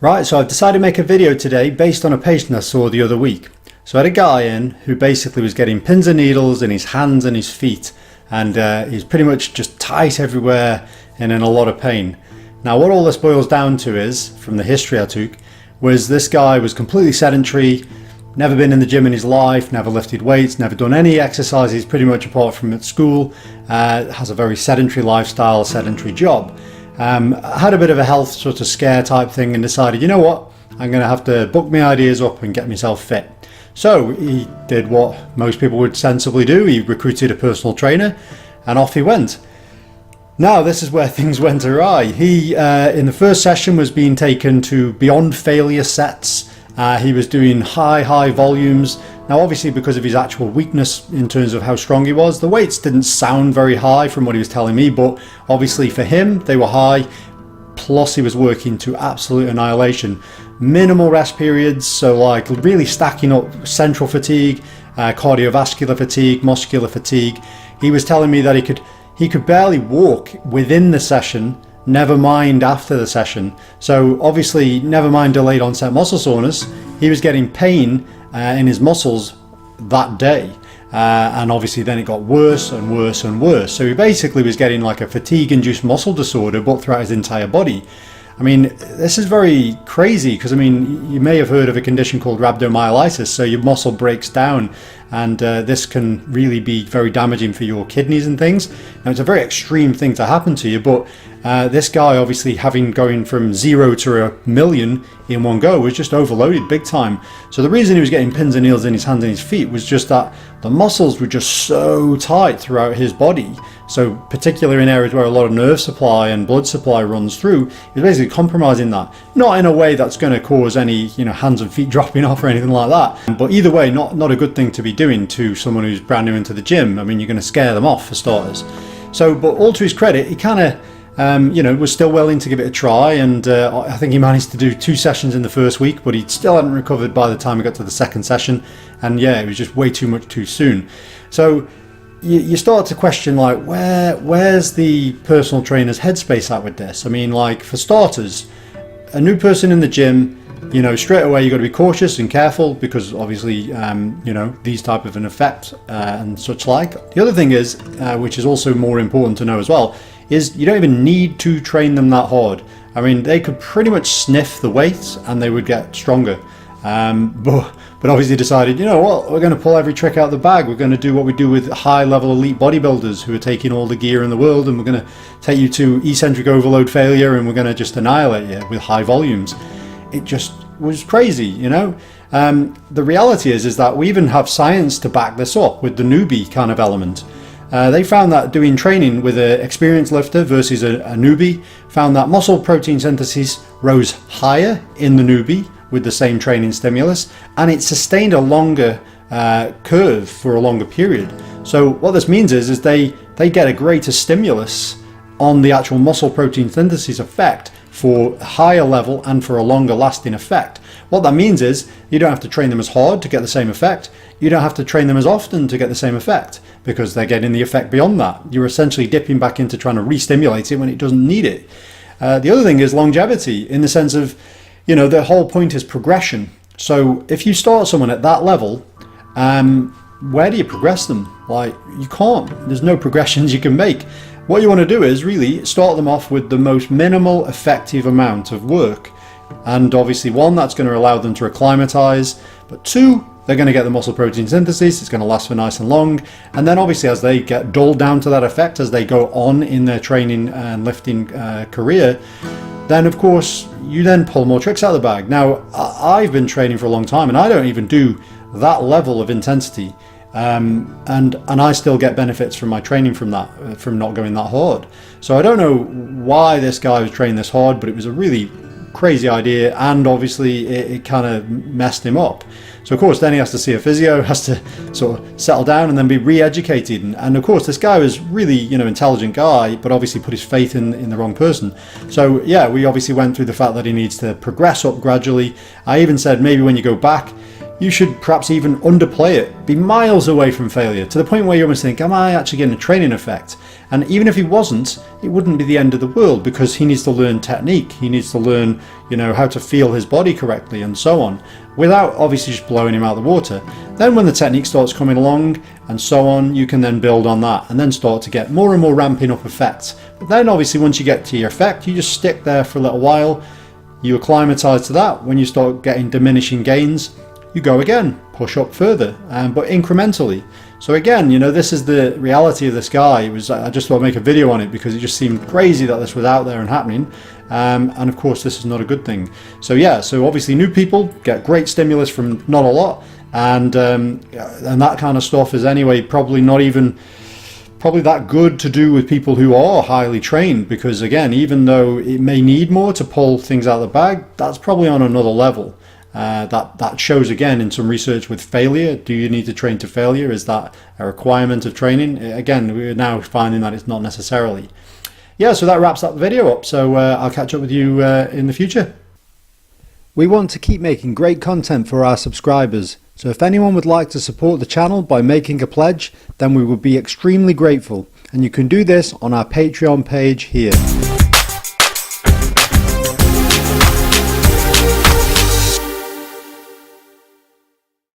Right, so I've decided to make a video today based on a patient I saw the other week. So I had a guy in who basically was getting pins and needles in his hands and his feet, and he's pretty much just tight everywhere and in a lot of pain. Now what all this boils down to is, from the history I took, was this guy was completely sedentary, never been in the gym in his life, never lifted weights, never done any exercises pretty much apart from at school, has a very sedentary lifestyle, sedentary job. Had a bit of a health sort of scare type thing and decided, you know what, I'm going to have to book my ideas up and get myself fit. So he did what most people would sensibly do. He recruited a personal trainer and off he went. Now this is where things went awry. He, in the first session, was being taken to beyond failure sets. He was doing high volumes. Now obviously because of his actual weakness in terms of how strong he was, the weights didn't sound very high from what he was telling me, but obviously for him they were high, plus he was working to absolute annihilation. Minimal rest periods, so like really stacking up central fatigue, cardiovascular fatigue, muscular fatigue. He was telling me that he could barely walk within the session, never mind after the session. So obviously, never mind delayed onset muscle soreness, he was getting pain in his muscles that day. And obviously then it got worse and worse and worse. So he basically was getting like a fatigue-induced muscle disorder, but throughout his entire body. I mean, this is very crazy because, I mean, you may have heard of a condition called rhabdomyolysis. So your muscle breaks down, and this can really be very damaging for your kidneys and things. Now, it's a very extreme thing to happen to you, but this guy, obviously having going from 0 to a million in one go, was just overloaded big time. So the reason he was getting pins and needles in his hands and his feet was just that the muscles were just so tight throughout his body. So particularly in areas where a lot of nerve supply and blood supply runs through, he's basically compromising that. Not in a way that's going to cause any, hands and feet dropping off or anything like that. But either way, not a good thing to be doing to someone who's brand new into the gym. I mean, you're going to scare them off for starters. So, but all to his credit, he kind of was still willing to give it a try, and I think he managed to do 2 sessions in the first week, but he still hadn't recovered by the time he got to the second session, and yeah, it was just way too much too soon. So you start to question, like, where's the personal trainer's headspace at with this? I mean, like, for starters, a new person in the gym, straight away you got to be cautious and careful because obviously, these type of an effect and such like. The other thing is, which is also more important to know as well, is you don't even need to train them that hard. I mean, they could pretty much sniff the weights and they would get stronger. But obviously decided, you know what, we're going to pull every trick out of the bag. We're going to do what we do with high-level elite bodybuilders who are taking all the gear in the world, and we're going to take you to eccentric overload failure, and we're going to just annihilate you with high volumes. It just was crazy, The reality is that we even have science to back this up with the newbie kind of element. They found that doing training with an experienced lifter versus a newbie found that muscle protein synthesis rose higher in the newbie with the same training stimulus, and it sustained a longer curve for a longer period. So what this means is they get a greater stimulus on the actual muscle protein synthesis effect for a higher level and for a longer lasting effect. What that means is you don't have to train them as hard to get the same effect. You don't have to train them as often to get the same effect because they're getting the effect beyond that. You're essentially dipping back into trying to re-stimulate it when it doesn't need it. The other thing is longevity, in the sense of, the whole point is progression. So if you start someone at that level, where do you progress them? Like, you can't. There's no progressions you can make. What you want to do is really start them off with the most minimal effective amount of work. And obviously, 1, that's going to allow them to acclimatize, but 2, they're going to get the muscle protein synthesis, it's going to last for nice and long, and then obviously as they get dulled down to that effect, as they go on in their training and lifting career, then of course you then pull more tricks out of the bag. Now, I've been training for a long time and I don't even do that level of intensity, and I still get benefits from my training from that, from not going that hard. So I don't know why this guy was training this hard, but it was a really crazy idea, and obviously it kind of messed him up. So of course then he has to see a physio, has to sort of settle down and then be re-educated, and of course this guy was really intelligent guy, but obviously put his faith in the wrong person. So yeah, we obviously went through the fact that he needs to progress up gradually. I even said maybe when you go back, you should perhaps even underplay it, be miles away from failure, to the point where you almost think, am I actually getting a training effect? And even if he wasn't, it wouldn't be the end of the world, because he needs to learn technique, he needs to learn, how to feel his body correctly and so on, without obviously just blowing him out of the water. Then when the technique starts coming along and so on, you can then build on that and then start to get more and more ramping up effects. But then obviously once you get to your effect, you just stick there for a little while, you acclimatise to that. When you start getting diminishing gains, you go again, push up further, but incrementally. So again, this is the reality of this guy. I just thought I'd make a video on it because it just seemed crazy that this was out there and happening. And of course, this is not a good thing. So yeah, so obviously new people get great stimulus from not a lot, and that kind of stuff is anyway probably that good to do with people who are highly trained, because again, even though it may need more to pull things out of the bag, that's probably on another level. That shows again in some research with failure. Do you need to train to failure? Is that a requirement of training? Again, we're now finding that it's not necessarily. Yeah, so that wraps that video up. So I'll catch up with you in the future. We want to keep making great content for our subscribers. So if anyone would like to support the channel by making a pledge, then we would be extremely grateful. And you can do this on our Patreon page here.